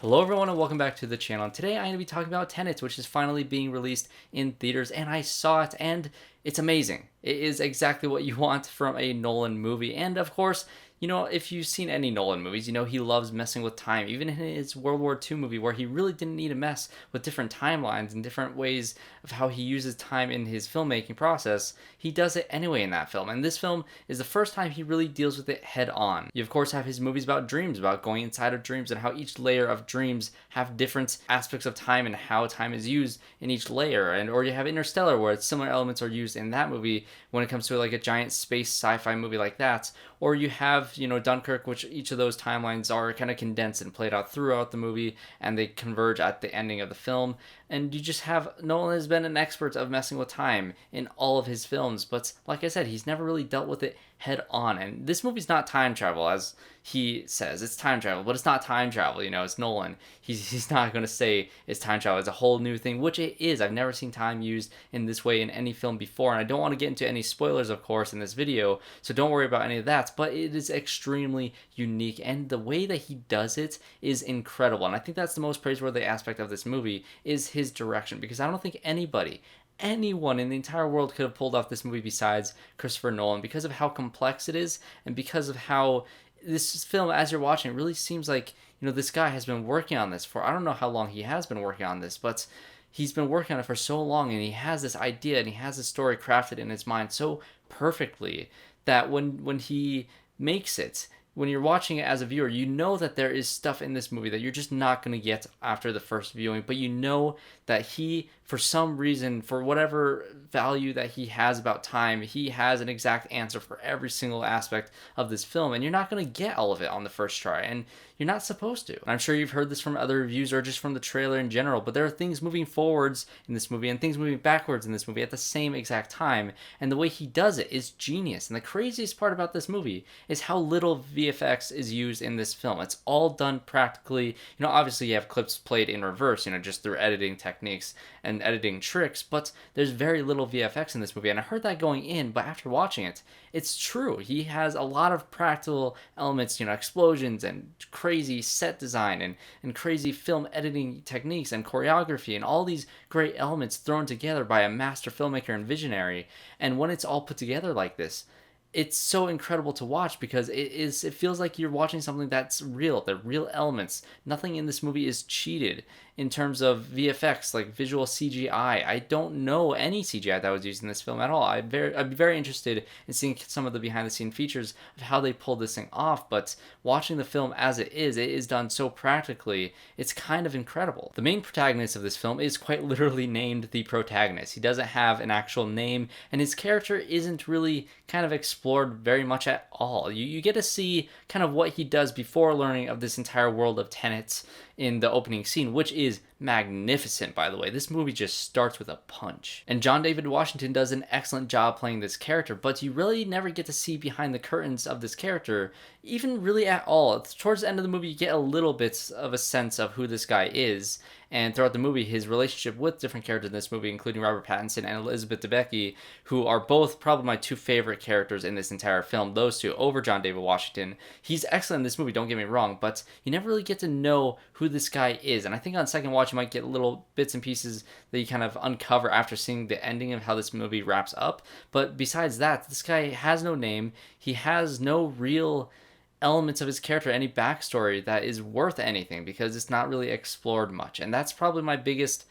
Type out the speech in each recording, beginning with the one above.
Hello everyone and welcome back to the channel. Today I'm going to be talking about Tenet, which is finally being released in theaters, and I saw it and it's amazing. It is exactly what you want from a Nolan movie, and of course, you know, if you've seen any Nolan movies, you know he loves messing with time. Even in his World War II movie, where he really didn't need to mess with different timelines and different ways of how he uses time in his filmmaking process, he does it anyway in that film. And this film is the first time he really deals with it head on. You of course have his movies about dreams, about going inside of dreams and how each layer of dreams have different aspects of time and how time is used in each layer. And or you have Interstellar, where similar elements are used in that movie when it comes to like a giant space sci-fi movie like that. Or you have, you know, Dunkirk, which each of those timelines are kind of condensed and played out throughout the movie, and they converge at the ending of the film. And you just have, Nolan has been an expert of messing with time in all of his films, but like I said, he's never really dealt with it head on. And this movie's not time travel, as he says. It's time travel, but it's not time travel, you know, it's Nolan. He's not going to say it's time travel. It's a whole new thing, which it is. I've never seen time used in this way in any film before, and I don't want to get into any spoilers, of course, in this video, so don't worry about any of that, but it is extremely unique, and the way that he does it is incredible. And I think that's the most praiseworthy aspect of this movie, is his direction, because I don't think anyone in the entire world could have pulled off this movie besides Christopher Nolan, because of how complex it is and because of how this film, as you're watching, it really seems like, you know, this guy has been working on this for, I don't know how long he has been working on this, but he's been working on it for so long, and he has this idea and he has this story crafted in his mind so perfectly that when he makes it, when you're watching it as a viewer, you know that there is stuff in this movie that you're just not going to get after the first viewing, but you know that he, for some reason, for whatever value that he has about time, he has an exact answer for every single aspect of this film, and you're not going to get all of it on the first try, and you're not supposed to. And I'm sure you've heard this from other reviews or just from the trailer in general, but there are things moving forwards in this movie and things moving backwards in this movie at the same exact time, and the way he does it is genius. And the craziest part about this movie is how little VFX is used in this film. It's all done practically, you know, obviously you have clips played in reverse, you know, just through editing techniques and editing tricks, but there's very little VFX in this movie, and I heard that going in, but after watching it, it's true. He has a lot of practical elements, you know, explosions and crazy set design and crazy film editing techniques and choreography and all these great elements thrown together by a master filmmaker and visionary. And when it's all put together like this, it's so incredible to watch, because it feels like you're watching something that's real. They're real elements. Nothing in this movie is cheated in terms of VFX, like visual CGI. I don't know any CGI that was used in this film at all. I'd be very interested in seeing some of the behind the scene features of how they pulled this thing off, but watching the film as it is done so practically, it's kind of incredible. The main protagonist of this film is quite literally named the protagonist. He doesn't have an actual name, and his character isn't really kind of explored very much at all. You get to see kind of what he does before learning of this entire world of Tenet in the opening scene, which is magnificent, by the way. This movie just starts with a punch. And John David Washington does an excellent job playing this character, but you really never get to see behind the curtains of this character, even really at all. Towards the end of the movie, you get a little bit of a sense of who this guy is, and throughout the movie, his relationship with different characters in this movie, including Robert Pattinson and Elizabeth Debicki, who are both probably my two favorite characters in this entire film, those two over John David Washington. He's excellent in this movie, don't get me wrong, but you never really get to know who this guy is. And I think on second watch, you might get little bits and pieces that you kind of uncover after seeing the ending of how this movie wraps up. But besides that, this guy has no name. He has no real elements of his character, any backstory that is worth anything, because it's not really explored much. And that's probably my biggest,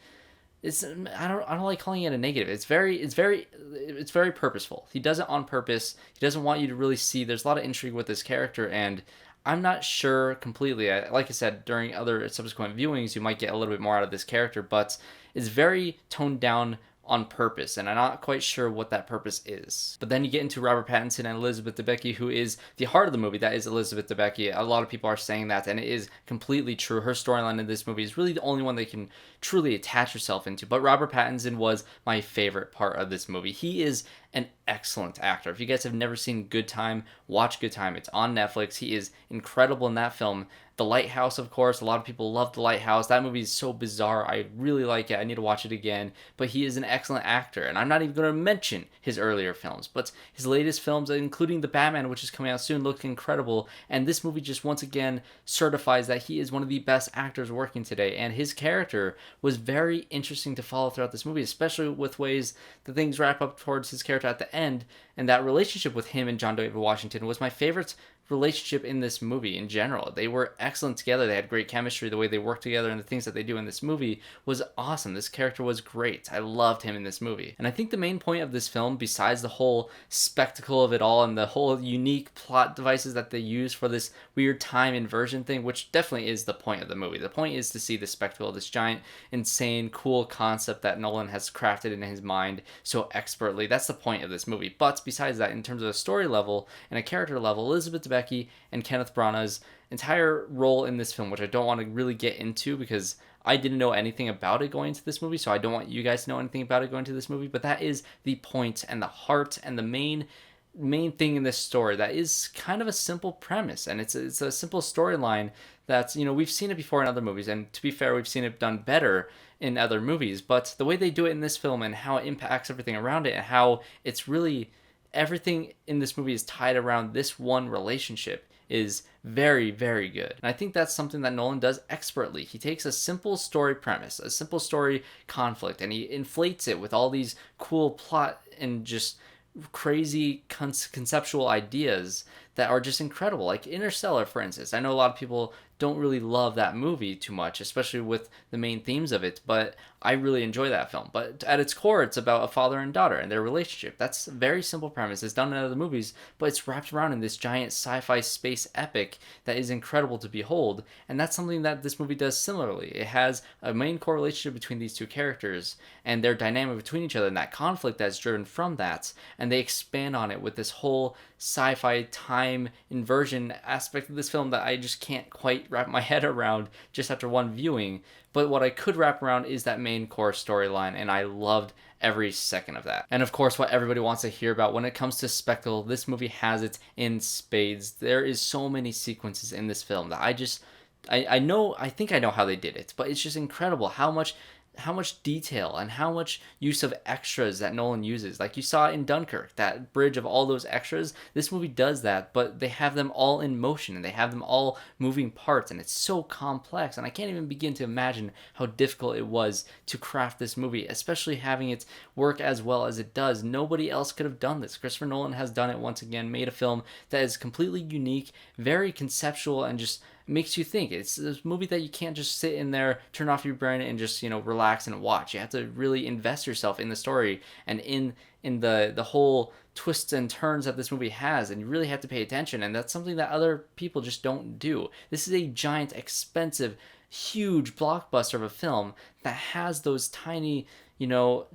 I don't like calling it a negative. It's very purposeful. He does it on purpose. He doesn't want you to really see. There's a lot of intrigue with this character, and I'm not sure completely. Like I said, during other subsequent viewings, you might get a little bit more out of this character, but it's very toned down on purpose, and I'm not quite sure what that purpose is. But then you get into Robert Pattinson and Elizabeth Debicki, who is the heart of the movie. That is Elizabeth Debicki. A lot of people are saying that, and it is completely true. Her storyline in this movie is really the only one that can truly attach yourself into. But Robert Pattinson was my favorite part of this movie. He is an excellent actor. If you guys have never seen Good Time, watch Good Time. It's on Netflix. He is incredible in that film. The Lighthouse, of course, a lot of people love The Lighthouse. That movie is so bizarre. I really like it. I need to watch it again. But he is an excellent actor, and I'm not even going to mention his earlier films, but his latest films, including The Batman, which is coming out soon, look incredible. And this movie just once again certifies that he is one of the best actors working today. And his character was very interesting to follow throughout this movie, especially with ways that things wrap up towards his character at the end. And that relationship with him and John David Washington was my favorite relationship in this movie in general. They were excellent together. They had great chemistry. The way they work together and the things that they do in this movie was awesome. This character was great. I loved him in this movie. And I think the main point of this film, besides the whole spectacle of it all and the whole unique plot devices that they use for this weird time inversion thing, which definitely is the point of the movie. The point is to see the spectacle of this giant, insane, cool concept that Nolan has crafted in his mind so expertly. That's the point of this movie. But besides that, in terms of a story level and a character level, Elizabeth Debicki and Kenneth Branagh's entire role in this film, which I don't want to really get into because I didn't know anything about it going into this movie, so I don't want you guys to know anything about it going into this movie, but that is the point and the heart and the main thing in this story. That is kind of a simple premise, and it's a simple storyline that's, we've seen it before in other movies, and to be fair, we've seen it done better in other movies, but the way they do it in this film and how it impacts everything around it and how it's really everything in this movie is tied around this one relationship is very, very good. And I think that's something that Nolan does expertly. He takes a simple story premise, a simple story conflict, and he inflates it with all these cool plot and just crazy conceptual ideas that are just incredible. Like Interstellar, for instance. I know a lot of people don't really love that movie too much, especially with the main themes of it, but I really enjoy that film. But at its core, it's about a father and daughter and their relationship. That's a very simple premise. It's done in other movies, but it's wrapped around in this giant sci-fi space epic that is incredible to behold, and that's something that this movie does similarly. It has a main core relationship between these two characters and their dynamic between each other and that conflict that's driven from that, and they expand on it with this whole sci-fi time inversion aspect of this film that I just can't quite wrap my head around just after one viewing. But what I could wrap around is that main core storyline, and I loved every second of that. And of course, what everybody wants to hear about when it comes to spectacle, this movie has it in spades. There is so many sequences in this film that I think I know how they did it, but it's just incredible how much detail and how much use of extras that Nolan uses. Like you saw in Dunkirk, that bridge of all those extras, this movie does that, but they have them all in motion and they have them all moving parts, and it's so complex, and I can't even begin to imagine how difficult it was to craft this movie, especially having it work as well as it does. Nobody else could have done this. Christopher Nolan has done it once again, made a film that is completely unique, very conceptual, and just makes you think. It's a movie that you can't just sit in there, turn off your brain, and just relax and watch. You have to really invest yourself in the story and in the whole twists and turns that this movie has, and you really have to pay attention, and that's something that other people just don't do. This is a giant, expensive, huge blockbuster of a film that has those tiny,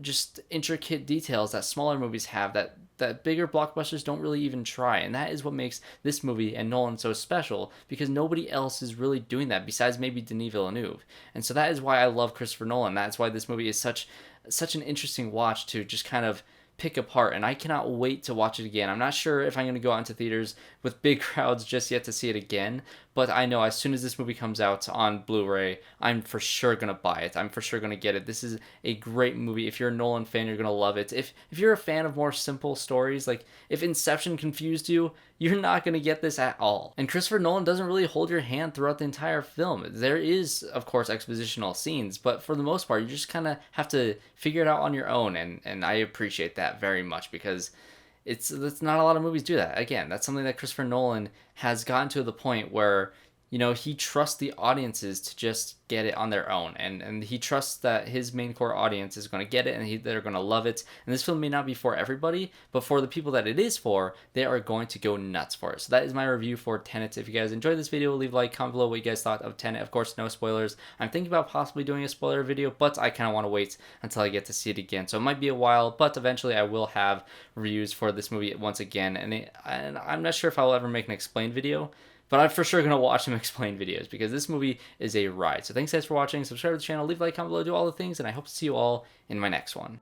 just intricate details that smaller movies have that bigger blockbusters don't really even try. And that is what makes this movie and Nolan so special, because nobody else is really doing that besides maybe Denis Villeneuve. And so that is why I love Christopher Nolan. That's why this movie is such an interesting watch to just kind of pick apart, and I cannot wait to watch it again. I'm not sure if I'm going to go out into theaters with big crowds just yet to see it again, but I know as soon as this movie comes out on Blu-ray, I'm for sure going to buy it. I'm for sure going to get it. This is a great movie. If you're a Nolan fan, you're going to love it. If you're a fan of more simple stories, like if Inception confused you, you're not going to get this at all. And Christopher Nolan doesn't really hold your hand throughout the entire film. There is, of course, expositional scenes, but for the most part, you just kind of have to figure it out on your own, and I appreciate that very much, because it's not a lot of movies do that. Again, that's something that Christopher Nolan has gotten to the point where he trusts the audiences to just get it on their own, and he trusts that his main core audience is going to get it, and they're going to love it. And this film may not be for everybody, but for the people that it is for, they are going to go nuts for it. So that is my review for Tenet. If you guys enjoyed this video, leave a like, comment below what you guys thought of Tenet. Of course, no spoilers. I'm thinking about possibly doing a spoiler video, but I kind of want to wait until I get to see it again. So it might be a while, but eventually I will have reviews for this movie once again, and I'm not sure if I'll ever make an explained video, but I'm for sure going to watch some explained videos, because this movie is a ride. So thanks guys for watching. Subscribe to the channel, leave a like, comment below, do all the things, and I hope to see you all in my next one.